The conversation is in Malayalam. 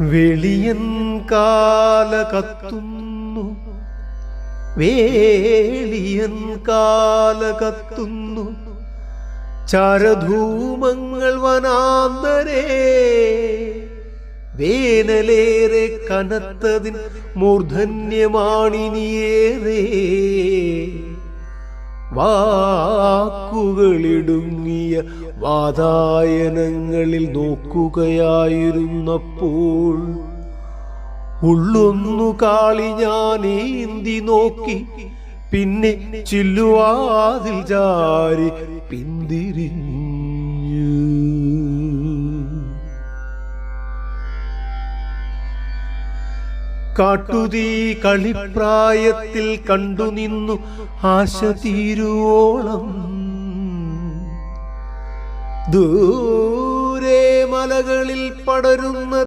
വെളിയൻ കാല കത്തുന്നു, വേളിയൻ കാല കത്തുന്നു, ചാരധൂമങ്ങൾ വനാന്തരേ. വേനലേറെ കനത്തതിൻ മൂർധന്യമാണിനിയേറെ. വാക്കുകളിടുങ്ങിയ വാതായനങ്ങളിൽ നോക്കുകയായിരുന്നപ്പോൾ ഉള്ളൊന്നു കാളി ഞാനേന്തി നോക്കി, പിന്നെ ചില്ലുവാതിൽ ചാരി പിന്തിരിഞ്ഞു. കാട്ടുതീ കളിപ്രായത്തിൽ കണ്ടുനിന്നു ആശ തീരുവോളം. ദൂരെ മലകളിൽ പടരുന്ന